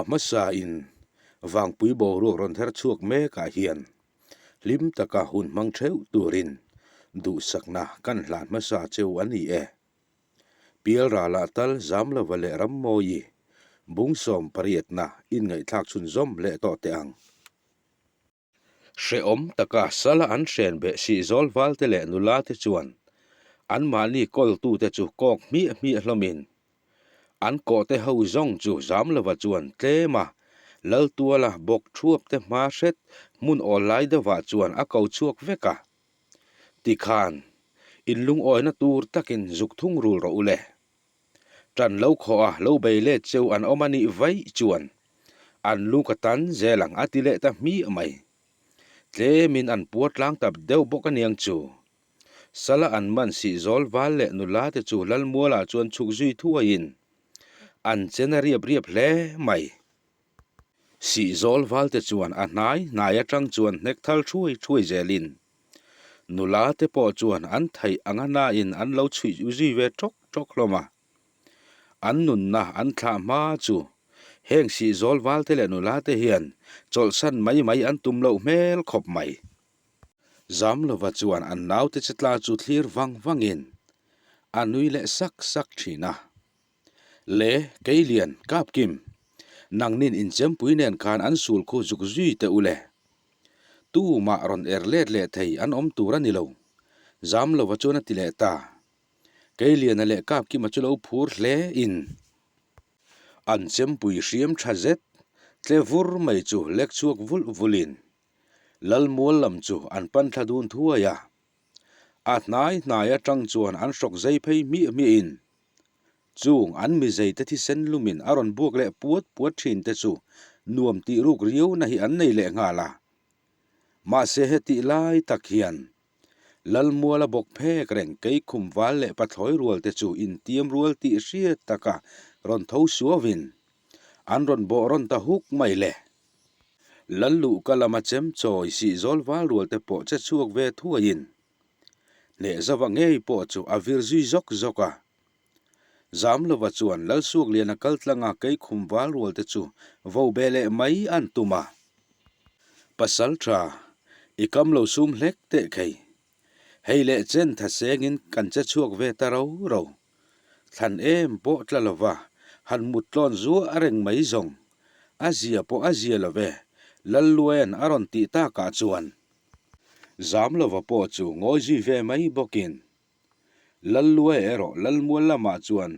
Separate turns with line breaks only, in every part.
amasa in wang pui bo ru ron ther chuak me ka hian lim taka hun mang theu turin du sakna kan hlan masa cheu ani e pial ra la tal zam la vale ram moi bung som pariat na in ngai thak chun zom le to te ang she om taka sala an shen be si zol wal te le nula te chuan an mani kol tu te chu kok mi hlomin an ko te ho zong chu zam la wa chuan tle ma lal tua la bok thuap te ma set mun olai da wa chuan a kau chuak veka ti khan in lung oi na tur takin zuk thung rul ro ule tran lo kho a lo bei le cheu an omani vai chuan an lu ka tan zelang atile ta mi mai tle min an puat lang tap deu bok aniang chu sala an man si zol wal le nula te chu lal muala chuan chuk zui thua in an chena riap hle mai si zol wal te chuan a nai atang chuan nek thal thui zelin nula te po chuan an thai angana in an lo chui uzi ve tok loma an nun na an thla ma chu heng si zol wal te le nula te hian chol san mai an tum lo mel khop mai zam lo wa chuan an nau te chetla chu thlir wangin anui le sak thina le keilian kap kim nangnin in chem puinen khan an sul khu zuk zui te ule tu ma ron erlet le thei an om turani lo zam lo wa chuna ti le ta keilian le kap ki ma chulo phur hle in an chem pui hriam thazet tle vur mai chu lek chuak vulin lal mol lam chu an pan thadun thua ya at nai atang chuan an sok zai phei mi in chung an mi zai te thi sen lumin aron buak le puat thin te chu nuam ti ruk riu na hi an nei le nga la ma se heti lai tak hian lal muala bok phek reng kei khum wal le pathloi rual te chu in tiam rual ti hriat taka ron tho suawin an ron bo ron ta huk mai le lallu kalama chem choi si zol wal rual te po che chuak ve thua in le zawa ngei po chu avir zui zoka zam lo wa chuan lal suak lian a kal tlanga kei khum wal rual te chu vo bele mai an tuma pasal tra ikam lo sum hlek te khei heile chen tha sengin kan che chuak ve ta ro than em po tlalova han mutlon zu areng mai zong azia love laluen aron ti ta ka chuan zam lova po chu ngoi ji ve mai bokin lalue ero lalmual lama chuan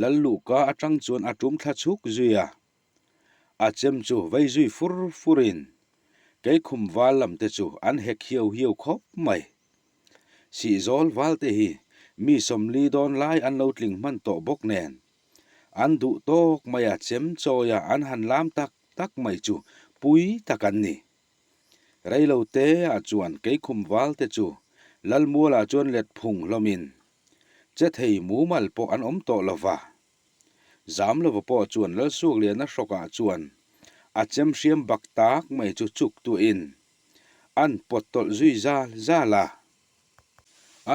lallu ka atang chuan atum thla chuk zuya achem chu vai zui furin kei khum wal lam te chu an hek hiu khop mai si zol wal te hi mi somli don lai an lo tling man to bok nen an du tok maya chem choya an han lam tak mai chu pui takan ni reilo te a chuan kei khum wal te chu lalmuala chuan let phung lomin che thei mu mal po an om to lova zam lova po chuan lal suak lian na hroka chuan a chem hriam bak tak mai chu chuk tu in an potol zui za la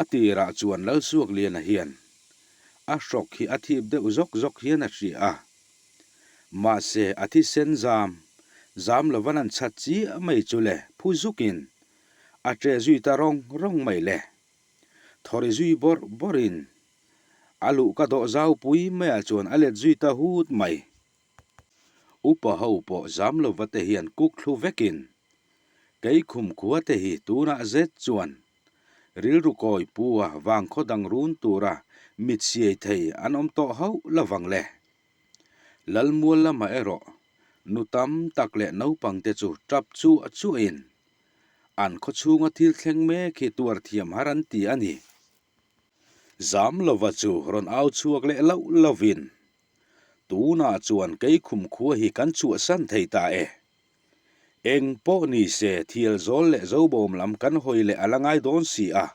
atira chuan lal suak lian a hian a hrok hi a thip de zok hian a hri a ma se athi sen zam lovan an chat chi mai chule phuzukin a tre zui ta rong mai le thori zui borin alu ka do zau pui me a chuan alet zui ta hut mai upa ho po zam lo vate hian kuk thlu vekin kei khum khuwa te hi tuna zet chuan ril rukoi puwa wang khodang run tura mit siai thei an om to ho lawang le lalmual lama ero nutam takle no pang te chu trap chu in an kho chunga thil thleng me khi tuar thiam haran ti ani zam lova chu ron au chuak le lovin tuna chuan kei khum khuwa hi kan chu san thei ta eng po ni se thial zol le zo bom lam kan hoi le alangai don si a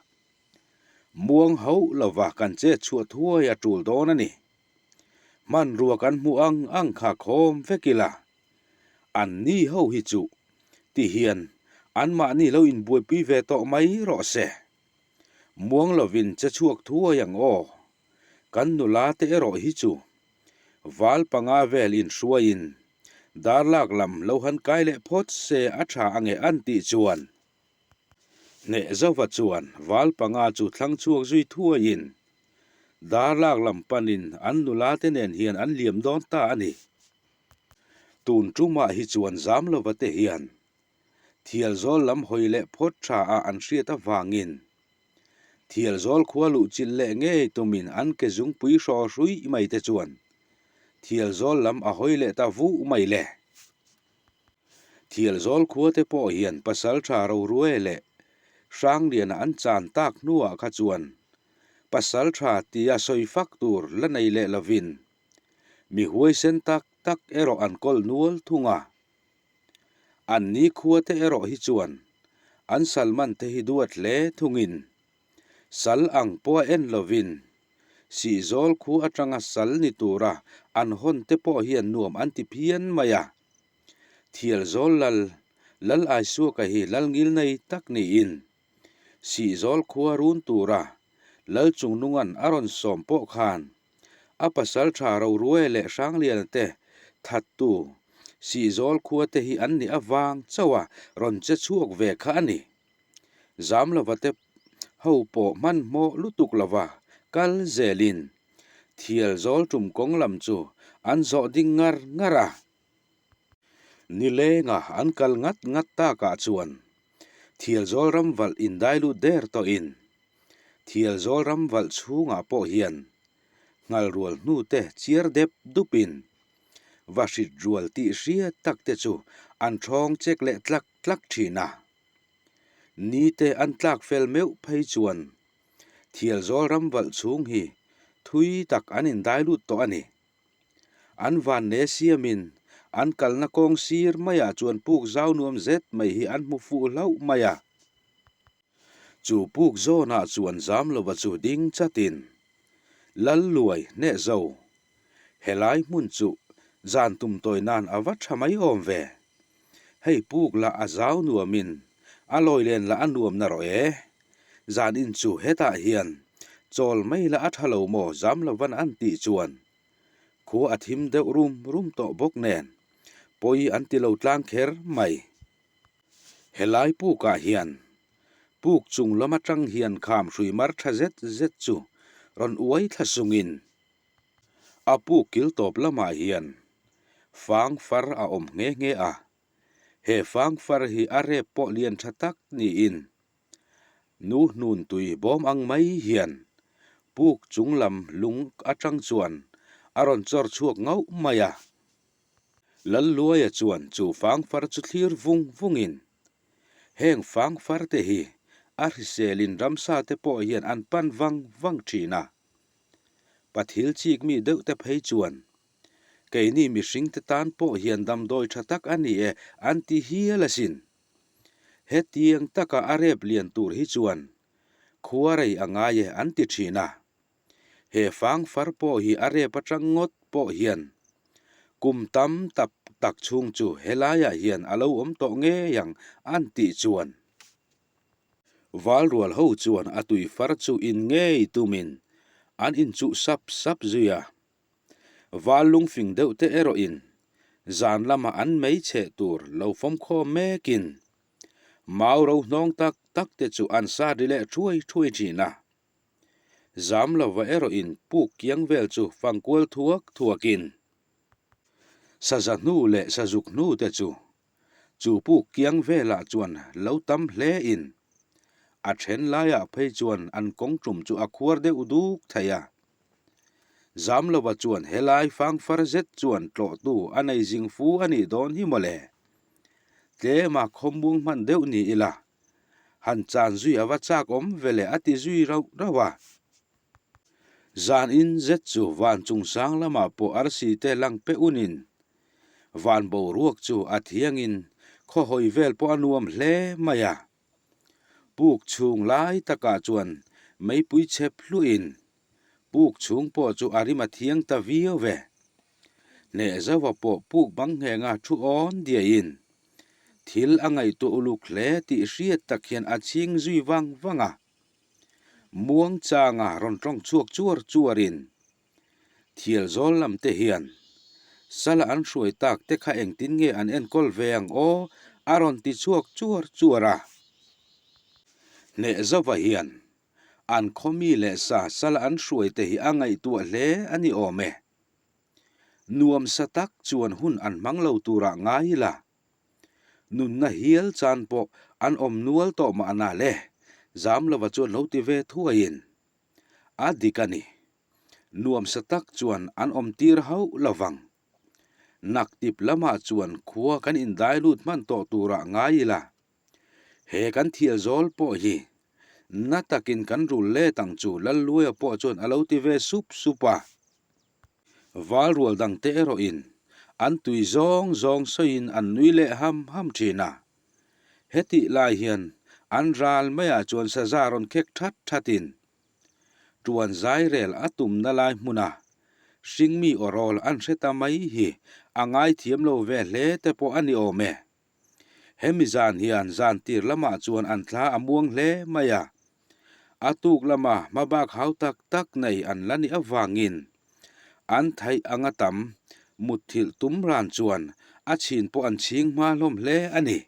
muang ho lova kan che chua thua ya tul don ani man ruwa kan mu ang kha khom vekila an ni ho hi chu ti hian an ma ni lo in bui pi ve to mai ro se muang lovin che chuak thua yang o kan nu la te ro hi chu wal panga vel in suain dar lak lam lo han kai le phot se a tha ange an ti chuan ne zowa chuan wal panga chu thlang chuak zui thua in dar lak lam panin an nula te nen hian an liam don ta ani tun tuma hi chuan zam lo wa te hian thial zol lam hoile phot tha a an hriat awangin thial zol khualu chil le nge tumin an ke zung pui hro hrui mai te chuan thial zol lam a hoile ta vu mai le thial zol khua te po hian pasal tha ro ruele sang lian an chan tak nuwa kha chuan pasal tha tia soi faktur la nei le lovin mi huai sen tak tak ero an kol nual thunga an ni khua te ero hi chuan an salman te hi duat le thungin sal ang po en lovin si zol khu atanga sal ni tura an hon te po hian nuam an ti phian maya thial zol lal ai su ka hi lal ngil nei tak ni in si zol khua run tura lal chung nungan aron som po khan apasal tha ro ruai le sang lian te that tu si zol khua te hi an ni awang chawa ron che chuak ve kha ani zam lawate ho po man mo lutuk lawa kal zelin thial zol tum kong lam chu an zo ding ngara ni le nga an kal ngat ta ka chuan thial zol ram wal in dailu der to in thial zol ram wal chhunga po hian ngal rual nu te chiar dep dupin washit rual ti hria tak te chu an thong chek le tlak thina ni te an tlak fel meu phei chuan thial zol ram wal chung hi thui tak anin dailu to ani an van ne siamin an kalna kong sir maya chuan puk zau nuam zet mai hi an mu fu lau maya chu puk zo na chuan zam lo wa chu ding chatin lal luai ne zo helai mun chu zan tum toy nan awat thamai om ve hei puk la azau nuamin aloi len la anuam na ro e zan in chu heta hian chol mai la athalo mo zam lo van an ti chuan khu athim de rum to bok nen poi an ti lo tlang kher mai helai pu ka hian puk chung lama tang hian kham hrui mar tha zet chu ron uai tha sungin apu kil top lama hian fang far a om nge a he fang far hi are po lian thatak ni in nu nun tui bom ang mai hian puk chung lam lung atang chuan aron chor chuak ngau maya lal luaya chuan chu fang far chu thlir vungin heng fang far te hi arhiselin ramsa te po hian an pan wang thina pathil chik mi deuh te phei chuan keini mi hring te tan po hian dam doi thatak ani e an ti hialasin he tiang taka arep lian tur hi chuan khuarei anga ye an ti thina he fang far po hi are patang ngot po hian kum tam tap tak chung chu helaya hian alo om to nge yang an ti chuan wal rual ho chuan atui far chu in nge tumin an in chu sap zuya walung fing deuh te ero in zan lama an mei che tur lo fom kho mekin mau ro nong tak te chu an sa dile thui thina zam lo wa ero in puk kiang vel chu fangkwal thuakin sajanu le sajuk nu te chu puk kiang vela chuan lo tam hle in a then laya phei chuan an kong tum chu a khuar de uduk thaya zam lo wa chuan helai fang far zet chuan tlo tu anei jing fu ani don hi mole tle ma khombung man deuh ni ila han chan zui awa chak om vele ati zui rawa zan in zet chu van chung sang lama po arsi te lang pe unin van bo ruak chu athiangin kho hoi vel po anuam hle maya puk chung lai taka chuan mei pui chep hluin puk chung po chu arima thiang ta vio ve ne zawa po puk bang he nga thu on dia in thil angai to uluk hle ti hriat takhian aching zui wanga muang changa ron tong chuak chuarin thial zol lam te hian sala an hruai tak te kha eng tin nge an en kol veng o aron ti chuak chuar chuara ne zawa hian an khomi le sa sala an hruai te hi angai tu hle ani ome nuam satak chuan hun an manglo tura ngai la nun na hial chan po an om nual to ma na le zam lawa chuan lo ti ve thuain adikani nuam satak chuan an om tir hau lawang nak tip lama chuan khuwa kan in dai lut man to tura ngai la he kan thial zol po hi natakin kan rul le tang chu lal luya po chuan alo ti ve sup supa wal rual dang te ero in an tui zong zong soin an nui le ham thina heti lai hian an ral maya chuan sa zaron khek thatin tuan zai rel atum na lai muna singmi orol an reta mai hi angai thiam lo ve hle te po ani ome hemizan hian zan tir lama chuan an thla amuang hle maya atuk lama mabak hau tak nei an lani awangin an thai angatam muthil tumran chuan a chin po an ching ma hlom hle ani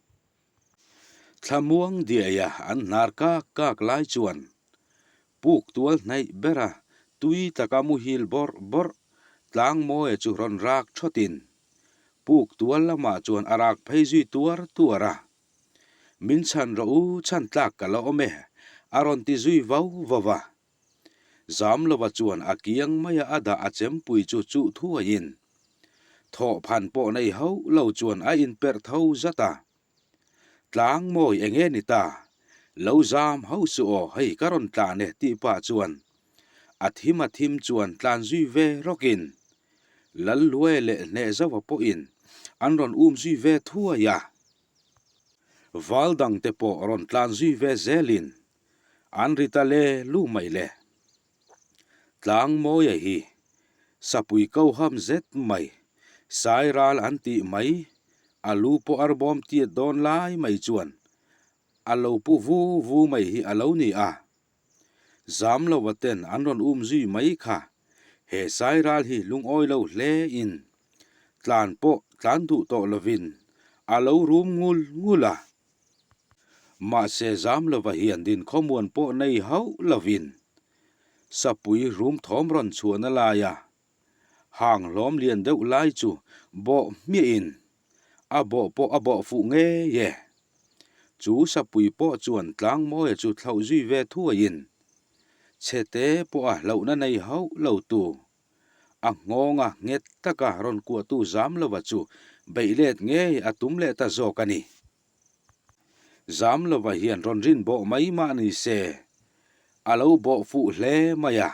thlamuang dia an nar kak lai chuan puk tual nei bera tui takamu hil bor tlang mo e chu ron rak thotin puk tual lama chuan arak phei zui tuara min chan ro u chan tlak kala ome aron ti zui vau vawa zam lova chuan akiang maya ada achem pui chu thuain tho phan po nei ho lo chuan a in per thau zata tlang moi enge ni ta lo zam ho su o hei karon tla ne ti pa chuan athim chuan tlan zui ve rokin lal lue le ne zawa po in an ron zui ve thua ya valdang te po ron tlan zui ve zelin an ritale lu mai le tlang moi hi sapui kau ham zet mai sai ral an ti mai alu po arbom ti don lai mai chuan alo pu vu mai hi alo ni a zam lo waten an ron zui mai kha he sai ral hi lung oi lo hle in tlan du to lovin alo rum ngula ma se zam lo wa hian din khomuan po nei hau lovin sapui rum thom ron chuan la ya hang lom lian deuh lai chu bo mi in abo fu nge ye chu sapui po chuan tlang mo e chu thlau zui ve thuain chete po a lo na nei hau lo tu a ngonga nget taka ron ku tu zam lo wa chu beilet nge atum le ta zokani zam lo wa hian ron rin bo mai ma ni se alo bo fu hle maya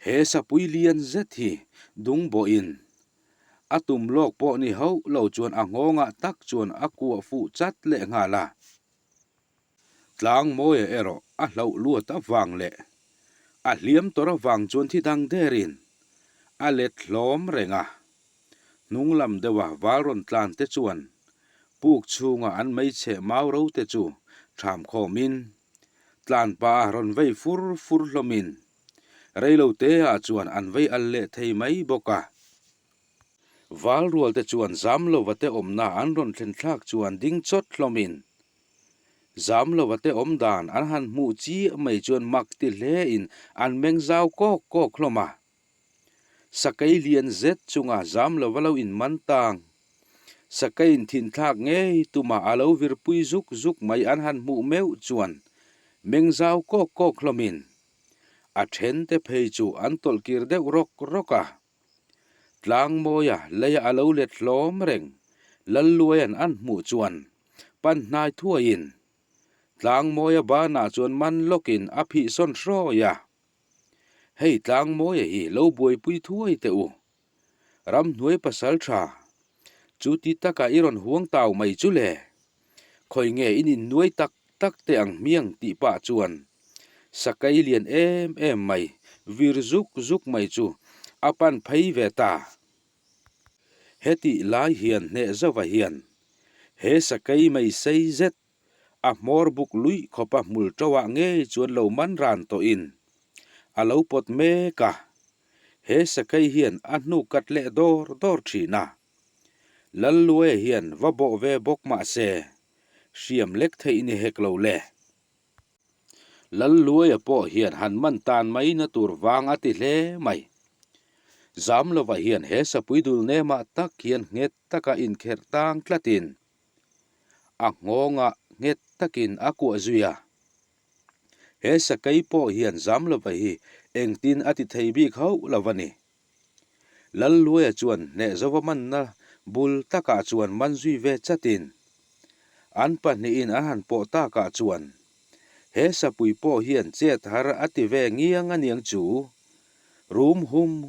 he sapui lian zethi dung bo in atum lok po ni hau lo chuan a ngonga tak chuan aku fu chat le nga la tlang moi ero a hlau luat awang le a hliam tora wang chuan thi dang derin a let hlom renga nunglam dewa walron tlan te chuan puk chunga an mai che mau ro te chu tham khomin tlan pa ron vei fur hlomin reilo te a chuan an vei al le thei mai boka wal rual te chuan zam lo wate omna an ron thlen thlak chuan ding chot hlomin zam lo wate om dan an han mu chi mai chuan mak ti hle in an meng zau ko khloma sakai lian zet chunga zam lo walo in mantang sakai in thin thak nge tuma alo vir pui zuk mai an han mu meu chuan meng zau ko khlomin a then te phei chu an tol kir deuh roka tlang moya leya alo let hlom reng lalluayan an mu chuan pan hnai thuain tlang moya ba na chuan man lokin a phi son hro ya hei tlang moya hi lo buai pui thuai te u ram hnuai pasal tha chu ti taka iron huang tau mai chu le khoi nge in nuai tak te ang miang ti pa chuan sakai lian em mai vir zuk mai chu apan phei ve ta heti lai hian ne zawa hian he sakai mai sei zet a mor buk lui khopa mul tawa nge chuan lo man ran to in alo pot me ka he sakai hian anu kat le dor thina lal lue hian va bo ve bok ma se siam lek thei ni heklo le lal lue po hian han man tan mai na tur wang ati hle mai zam lo va hian he sapui dul ne ma tak hian nget taka in kher tang tlatin a ngonga nget takin akwa zuya he sakai po hian zam lo va hi engtin ati thei bi khau lawani lal lue chuan ne zowa man na bul taka chuan man zui ve chatin an pa ni in a han po ta ka chuan he sapui po hian che thar ati ve ngiang aniang chu rum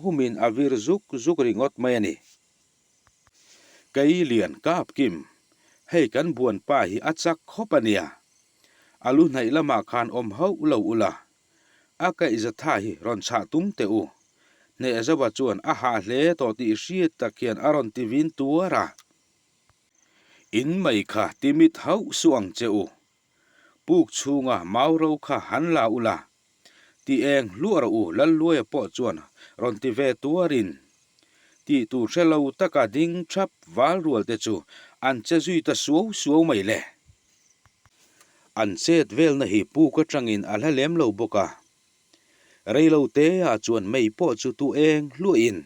humin avir zuk ringot mai ani kai lian kap kim hei kan buan pa hi achak khopania alu nai lama khan om hau lo ula aka iza tha hi ron cha tum te u ne azawa chuan a ha hle to ti hriat takian aron tivin tuara in mai kha timit hau suang cheu puk chunga mauro kha hanla ula ti eng luara u lal lue po chuan ron ti ve tuarin ti tu hrelo taka ding thap wal rual te chu an che zui ta suo mai le an set vel na hi pu ka tangin ala lem lo boka reilo te a chuan mei po chu tu eng lu in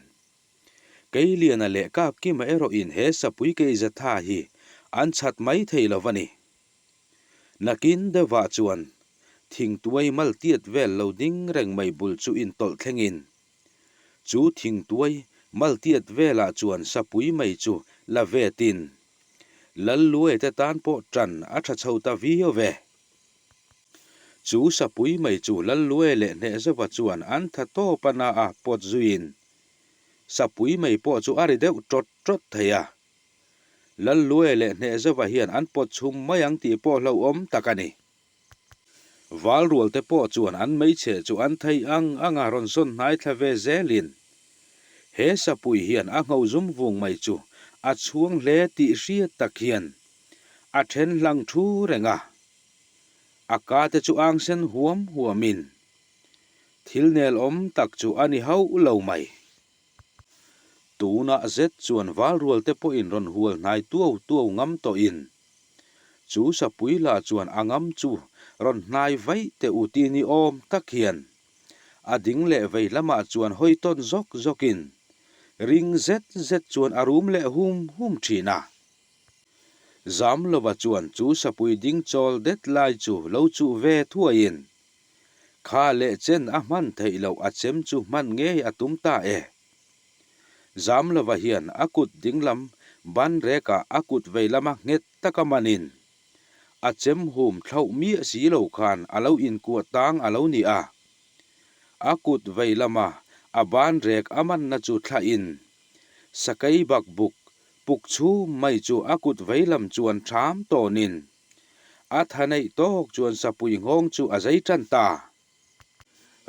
cái lian a le kap ki ma ero in he sapui ke za tha hi an chat mai thei lovani nakin de wa chuan thing tuai mal tiat vel lo ding reng mai bul chu in tol thlengin chu thing tuai mal tiat vela chuan sapui mai chu la ve tin lal lue te tan po tran a tha chho ta vi ve chu sapui mai chu lal lue le ne zawa chuan an tha to pana a pot zuin sapui mai po chu ari deuh trot theya lal lue le ne zawa hian an pot chum mayang ti po lo om takani wal rual te po chuan an mei che chu an thei anga ron son nai thave zelin he sapui hian a ngau zum vung mai chu a chuang hle ti hriat tak hian a then lang thu renga aka te chu ang sen huamin thil nel om tak chu ani hau lo mai tuna zet chuan wal rual te po in ron hual nai tuau ngam to in chu sapui la chuan angam chu ron nai vai te uti ni om tak hian ading le vei lama chuan hoiton zokin ring zet chuan arum le hum thina zam lova chuan chu sapui ding chol det lai chu lo chu ve thuain kha le chen a man thei lo a chem chu man nge atum ta e zam lova hian akut dinglam ban reka akut veilama nget takamanin a chem hum thau mi si lo khan alo in ku tang alo ni a akut veilama a ban rek aman na chu thla in sakai bak buk puk chu mai chu akut veilam chuan tham tonin a thanei tok chuan sapui ngong chu a zai tan ta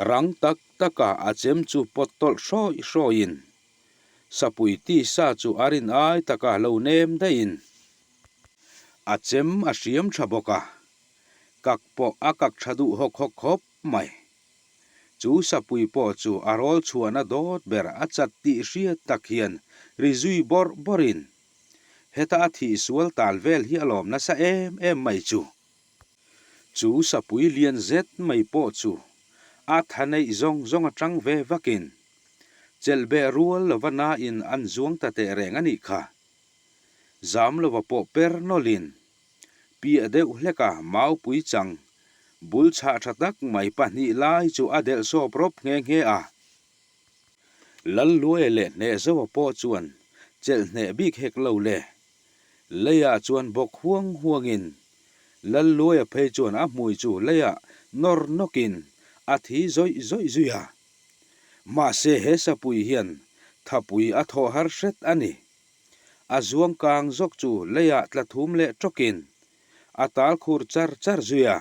rang tak taka a chem chu potol in sapui ti sa chu arin ai taka lo nem da in a chem a hriam thaboka kak po akak thadu hok mai chu sapui po chu arol chuana dot ber a chat ti hriat tak hian rizui borin heta thi sual tal vel hi alom na sa em mai chu sapui lian zet mai po chu a thanei zong atang ve vakin chelbe rual lovana in an zuang ta te reng ani kha zam lova po per nolin pi adeu hleka mau pui chang bul cha thatak mai pa ni lai chu adel so prop nge a lal lue le ne zo po chuan chel ne bik hek lo le leya chuan bok huangin lal lue phe chuan a mui chu leya nor nokin a thi zoi zuya ma se he sapui hian thapui a tho har set ani a zuang kang zok chu leya tlathum le trokin atal khur char zuya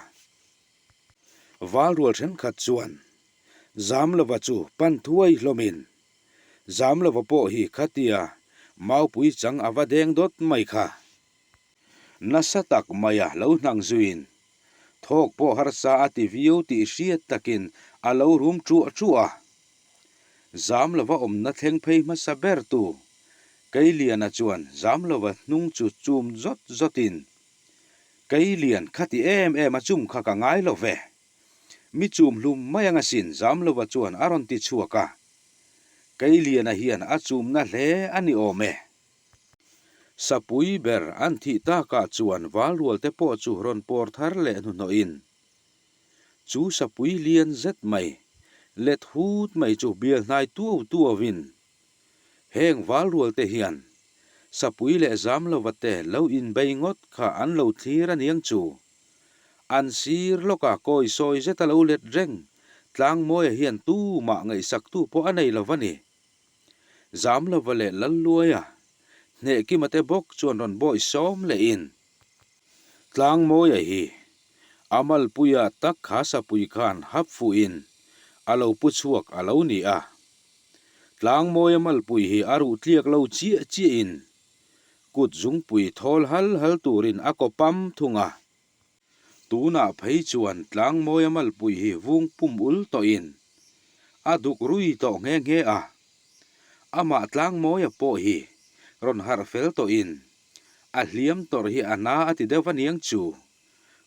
wal rual then khat chuan zam lova chu pan thuai hlomin zam lova po hi khatia mau pui chang avadeng dot mai kha nasatak maya lo nang zuin thok po har sa ati view ti hriat takin alo rum chu a zam lova om na thleng phei ma saber tu cái liền à chuan dám lo vật nung chu chum zot zotin cái liền khati em à chum kha ka ngai lo ve mi chum lum mai anga sin dám lo vật chuan aron ti chuaka cái liền à hiền a chum na hle ani ome sapui ber an thi ta ka chuan walwal te po chu ron por thar le nu no in chu sapui lian zet mai let hut mai chu bial nai tu vin heng walwal te hian sapui le zam lo vate lo in bay ngot kha an lo thira niang chu an sir lo ka koi soi zeta lo let reng tlang moi hian tu ma ngai sak tu po anei lo vani zam lo vale lal luaya ne ki mate bok chuan ron boy som le in tlang moi hi amal puya tak kha sapui khan hap fu in alo pu chuak alo ni a tlang moi amal pui hi aru tliak lo chi in kut zung pui thol hal turin akopam thunga tuna phei chuan tlang moi amal pui hi vung pum ul to in aduk rui to nge a ama tlang moi a po hi ron har fel to in a hliam tor hi ana ati devaniang chu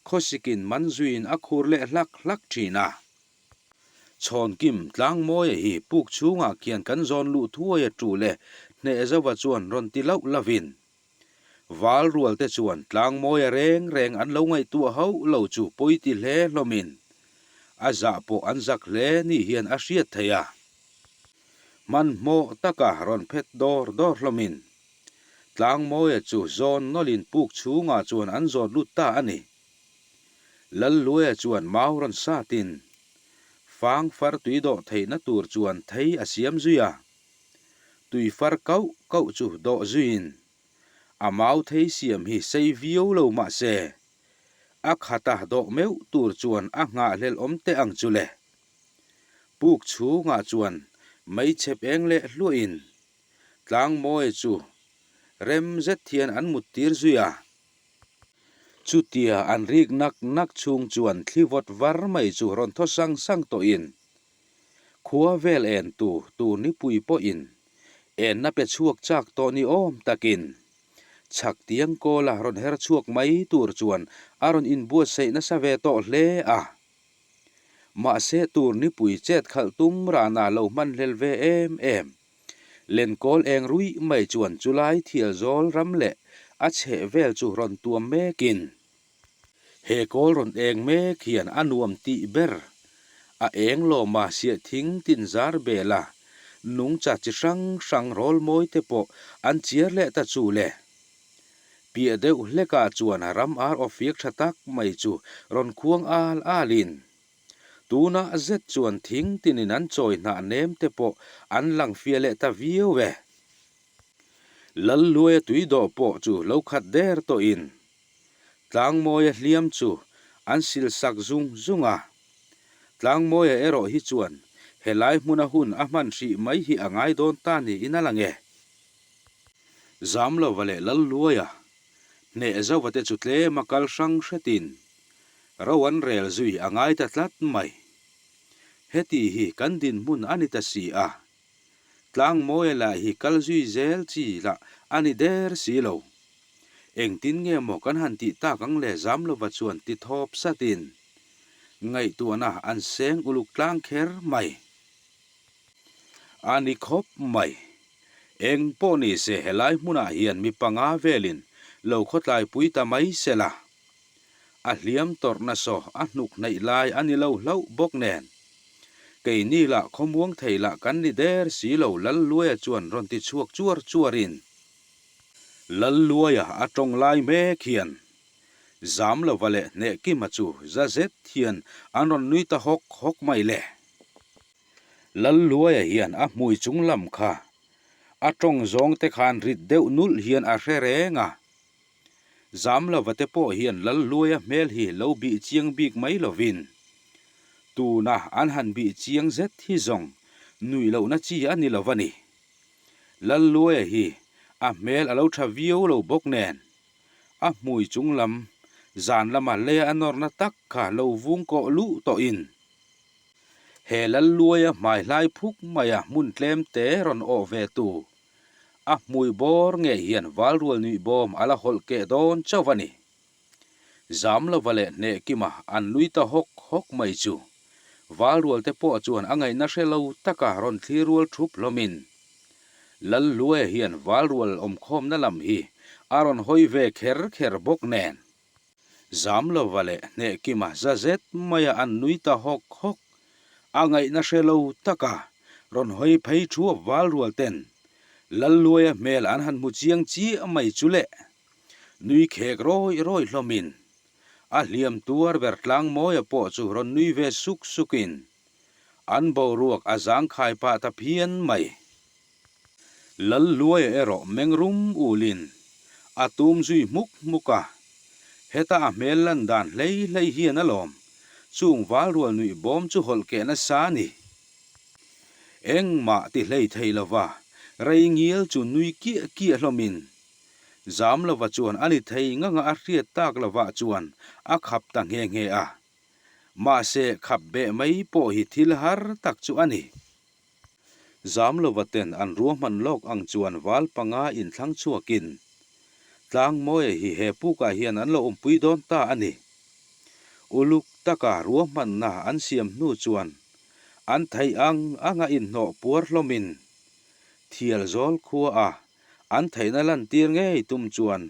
khosikin manzuin akhur le hlak thina chon kim tlang moi hi puk chunga kian kan zon lu thuaya tu le ne zawa chuan ron ti lau lavin wal rual te chuan tlang moi reng an lo ngai tu hau lo chu poiti hle lomin aza po anzak le ni hian a hriat theya man mo taka ron phet dor lomin tlang moi chu zon nolin puk chunga chuan an zon lut ta ani lal luya chuan mau ron satin fang far tui do thei na tur chuan thei asiam zuya tui far kau chu do zuin amau thei siam hi sei vio lo ma se akhata do meu tur chuan a nga hlel om te ang chule puk chu nga chuan mai chep eng le hluin tlang moi chu rem zet thian an mut tir zuya chutia an rik nak chung chuan thliwot var mai chu ron tho sang to in khua vel en tu ni pui po in en na pe chuak chak to ni om takin chak tiang ko la ron her chuak mai tur chuan aron in bua sei na save to hle a ma se tur ni pui chet khal tum ra na lo man lel ve em len kol eng rui mai chuan chulai thial zol ram le a che vel chu ron tuam me kin he kol ron eng me khian anuam ti ber a eng lo ma sia thing tin zar bela nung cha chi sang rol moi te po an chiar le ta chu le pia deuh hle ka chuan ram ar ofiak thatak mai chu ron khuang alin tuna zet chuan thing tinin an choi na nem te po an lang fia le ta viu ve lal lue tui do po chu lo khat der to in tlang moi hliam chu an sil sak zunga tlang moi ero hi chuan helai hmuna hun a man ri mai hi angai don ta ni inalange zam lo vale lal luaya ne zawate chutle makal sang hretin rawan rel zui angai ta tlat mai heti hi kan din mun anita si a tlang moi la hi kal zui zel chi la ani der si lo eng tin nge mo kan han ti ta kang le zam lo wa chuan ti thop satin ngai tu na an seng uluk tlang kher mai ani khop mai eng po ni se helai muna hian mi panga velin lo khotlai pui ta mai sela a hliam tor na so a hnuk nei lai ani lo bok nen kei ni la khomuang thei la kan ni der si lo lal luaya chuan ron ti chuak chuarin lal luaya a tong lai me khian zam lo vale ne ki ma chu za zet thian an ron nui ta hok mai le lal luaya hian a mui chung lam kha a tong zong te khan rit deuh nul hian a renga zam lo vate po hian lal luaya mel hi lo bi chiang bik mai lovin tu na an han bi chiang zet hi zong nui lo na chi ani lovani lal luaya hi a mel alo tha viu lo bok nen a mui chung lam zan lama le anor na tak kha lo vung ko lu to in he lal luaya mai lai phuk maya mun tlem te ron o ve tu a mui bor nge hian wal rual nui bom ala hol ke don chawani zam lo vale ne kima an lui ta hok hok mai chu wal rual te po chuan angai na hrelo taka ron thli rual thup lomin lal luaya hian wal rual om khom na lam hi aron hoi ve kher kher bok nen zam lo vale ne kima za zet maya an nui ta hok hok angai na hrelo taka ron hoi phei thu wal rual ten lal luaya mel an han mu chiang chi mai chule nui khek roi roi hlomin a hliam tuar ber tlang moya po chu ron nui ve suk sukin an bo ruak azang khai pa ta phian mai lal luaya ero mengrum ulin atum zui muk muka heta mel lan dan lei lei hian alom chung wal rual nui bom chu hol ke na sa ni eng ma ti hlei thei lova rei ngial chu nui ki ki hlomin zam lova chuan ani thei nga nga a hriat tak lova chuan a khap ta nge nge a ma se khap be mai po hi thil har tak chu ani zam lova ten an ruam man lok ang chuan wal panga in thlang chuakin tlang moe hi he pu ka hian an lo pui don ta ani uluk taka ruam man na an siam nu chuan an thei ang anga in no puar hlomin thial zol khua a an thei na lan tir nge tum chuan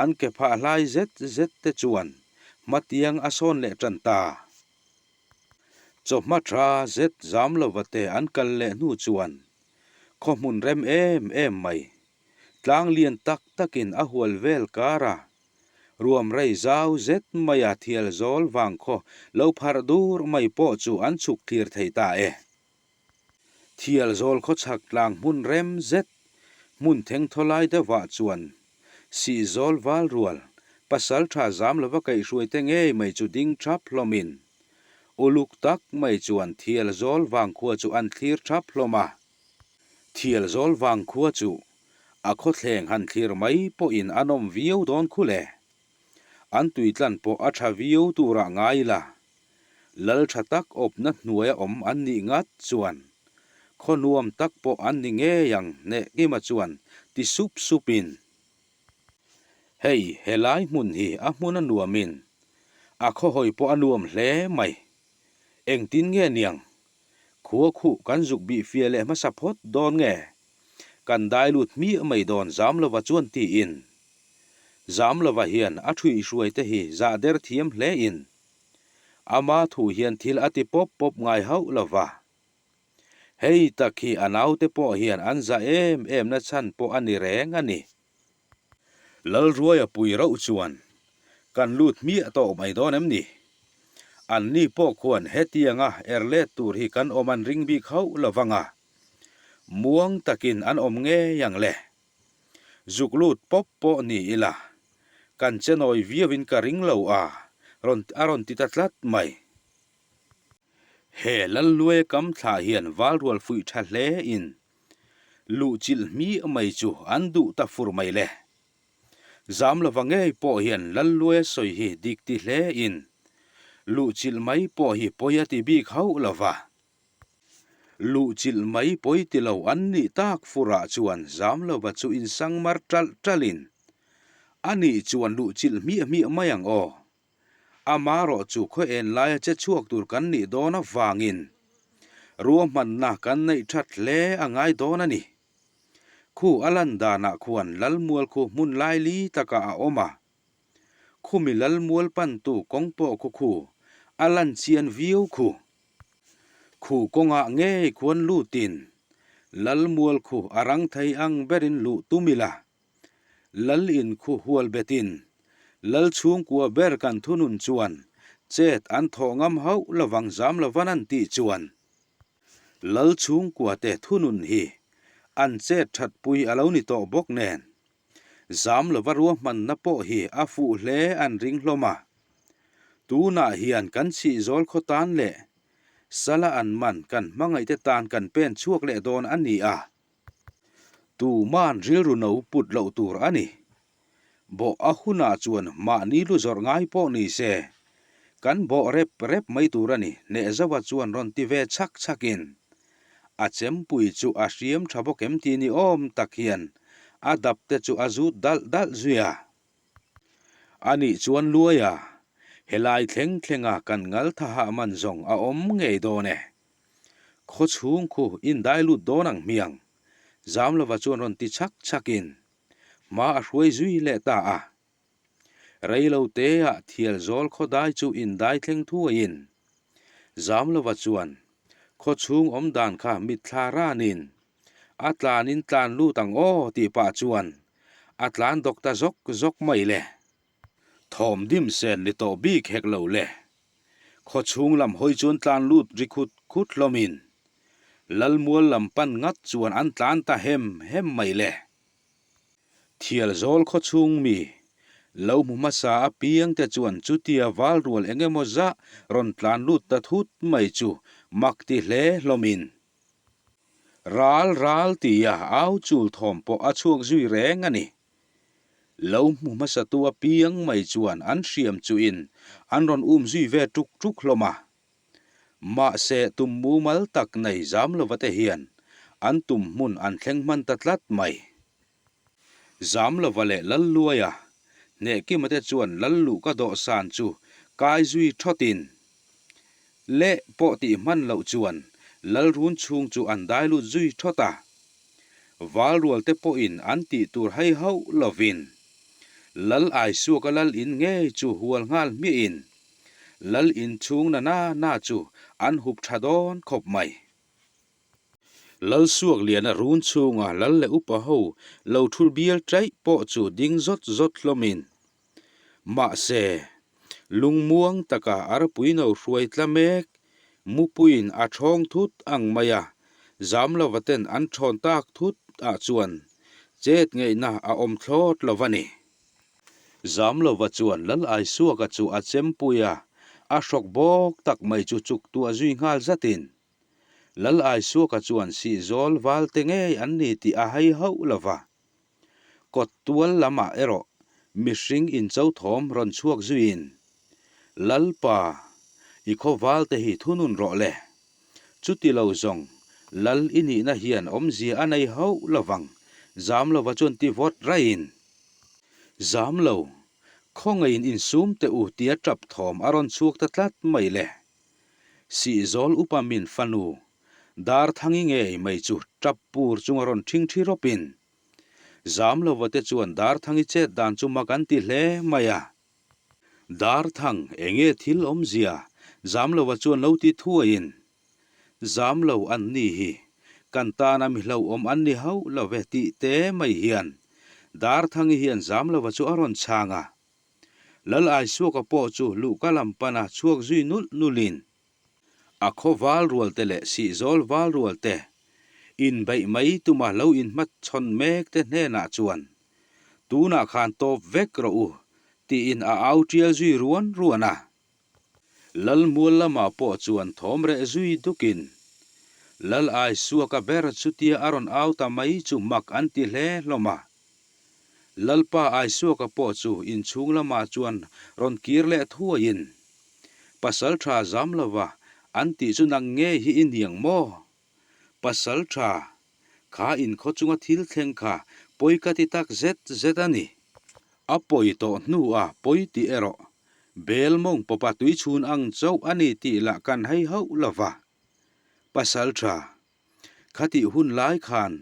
an ke pha lai zet zet te chuan matiang a son le tran ta chop ma tra zet zam lo wate an kal le nu chuan khomun rem em mai tlang lian tak takin a hual vel kara ruam rei zau zet maya thial zol wang kho lo phar dur mai po chu an chuk thir thei ta e thial zol kho chak tlang mun rem zet mun theng tholai de wa chuan si zol wal rual pasal tha zam lova kai hruai te nge mai chu ding thap hlomin uluk tak mai chuan thial zol wang khua chu an thlir thap hloma thial zol wang khua chu a kho thleng han thlir mai po in anom viau don khule an tuitlan po a tha viau tura ngai la lal tha tak op na hnuaya om an ni ngat chuan khonuam tak po an ni nge yang ne ima chuan ti sup supin hei helai mun hi a mun anuamin a kho hoi po anuam hle mai eng tin nge niang khua khu kan zuk bi fiale ma sapot don nge kan dai lut mi mai don zam lova chuan ti in zam lova hian a thui hruai te hi za der thiam hle in ama thu hian thil ati pop pop ngai hau lova hei takhi anau te po hian an za em na chan po ani reng ani lal ruaya pui rau chuan kan lut mi to mai don em ni an ni po khuan hetianga erlet tur hi kan oman ring bi khau lawanga muang takin an om nge yang le zuklut pop po ni ila kan chenoi viawin ka ring lo a aron titatlat mai he lal lue kam tha hian wal rual fui tha hle in lu chil mi mai chu an du ta fur mai le zam lawange po hian lal lue soi hi dik ti hle in lu chil mai po hi poyati bi khau lawa lu chil mai poi ti lo an ni tak fura chuan zam lawa chu in sang mar tralin ani chuan lu chil mi mayang o amaro chu kho en lai che chuak tur kan ni dona wangin ruam man na kan nei that hle angai dona ni khu alan dana khuan lalmual khu mun lai li taka a oma khumi lalmual pan tu kongpo khu alan chian viu khu konga nge khuan lutin lalmual khu arang thai ang berin lu tumila lal in khu hual betin lal chung kwa ber kan thunun chuan chet an thongam hau lawang zam lawanan ti chuan lal chung kwa te thunun hi an chet that pui alo ni to bok nen zam lawarua man na po hi a fu hle an ring hloma tu na hian kan chi zol khotan le sala an man kan mangai te tan kan pen chuak le don ani a tu man ril ru no put lo tur ani bo a huna chuan ma ni lu zor ngai po ni se kan bo rep mai turani ne zawa chuan ron ti ve chakin a chempui chu a hriam thabo kem ti ni om takhian adap te chu azut dal zuya ani chuan luaya helai thleng kan ngal tha ha man zong a om ngei do ne kho chung khu in dai lu donang miang zam lova chuan ron ti chakin ma a hruai zui le ta a reilo te a thial zol kho dai chu in dai thleng thu in zam lova chuan kho chung om dan kha mit thlara nin atlanin tlan lu tang o ti pa chuan atlan dokta zok mai le thom dim sen ni to bik hek lo le kho chung lam hoi chuan tlan lut rikhut khut lomin lalmual lam pan ngat chuan an tlan ta hem mai le thial zol kho chung mi lo mu ma sa a piang te chuan chu tia wal rual engemaw za ron tlan lut ta thut mai chu mak ti hle lomin ral tia au chul thom po a chuak zui reng ani lo mu ma sa tua piang mai chuan an hriam chu in an ron zui ve truk hloma ma se tum mu mal tak nei zam lo wate hian an tum mun an thleng man tatlat mai zam lo wale lal luaya ne ki mate chuan lal lu ka do san chu kai zui thotin le po ti man lo chuan lal run chung chu an dai lu zui thota wal rual te po in an ti tur hai hau lovin lal ai su ka lal in nge chu hual ngal mi in lal in chung na chu an hup thadon khop mai lal suak lian a run chunga lal le upa ho lo thur bial trai po chu ding zot lomin ma se lung muang taka ar puino hruai tlamek mu puin a thong thut ang maya zam lo waten an thon tak thut a chuan chet ngei na a om thlot lovani zam lo wa chuan lal ai suaka chu a chempuya a shok bok tak mai chu chuk tu a zui ngal zatin lal ai suaka chuan si zol wal te nge an ni ti a hai hau lova kot tual lama ero mihring in chau thom ron chuak zuin lalpa i kho wal te hi thunun ro le chuti lo zong lal ini na hian om zia anei hau lawang zam lo wa chuan ti vot rain zam lo khongein in sum te u tia trap thom aron chuak ta tlat mai le si zol upamin fanu dar thangi nge mai chu trap pur chungaron thing ropin zam lo wate chuan dar thangi che dan chu makan ti hle maya dar thang enge thil om zia zam lo wa chuan lo ti thuain zam lo an ni hi kan ta na mi lo om an ni hau lo ve ti te mai hian dar thangi hian zam lo wa chu aron changa lal ai suaka po chu lu kalam pana chuak zui nulin a kho wal rual te le si zol wal rual te in bai mai tuma lo in mat chon mek te hne na chuan tu na khan top vek ro u ti in a autial zui ruana lal mul lama po chuan thom re zui dukin lal ai suaka ber chutia aron auta mai chu mak an ti hle loma lalpa ai suaka po chu in chung lama chuan ron kir le thuain pasal tha zam lova an ti chu nang nge hi in yang mo pasal tha kha in kho chunga thil thleng kha poikati tak zet ani a poi to nu a poi ti ero bel mong popa tui chun ang chau ani ti la kan hai hau lova pasal tha khati hun lai khan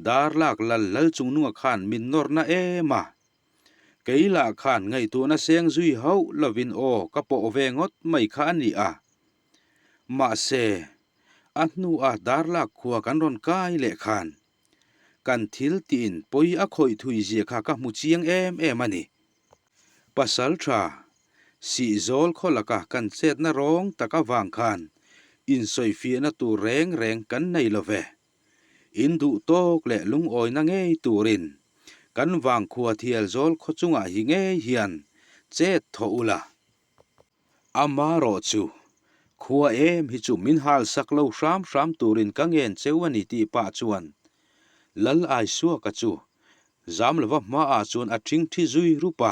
dar lak lal chung nuwa khan min nor na ema keila khan ngai tu na seng zui hau lovin o kapo vengot mai kha ani a ma se anu a dar lak khuwa kan ron kai le khan kan thil tin poi a khoi thui zia kha ka mu chiang em ani pasal tha si zol kholaka kan set na rong taka wang khan in soi fi na tu reng kan nei love in du tok le lung oi na ngei turin kan wang khuwa thial zol kho chunga hi nge hian che thoula amaro chu khuwa hi chu min hal saklo sham turin ka ngen chewani ti pa chuan lal ai suaka chu zam lova ma a chuan a thing thi zui rupa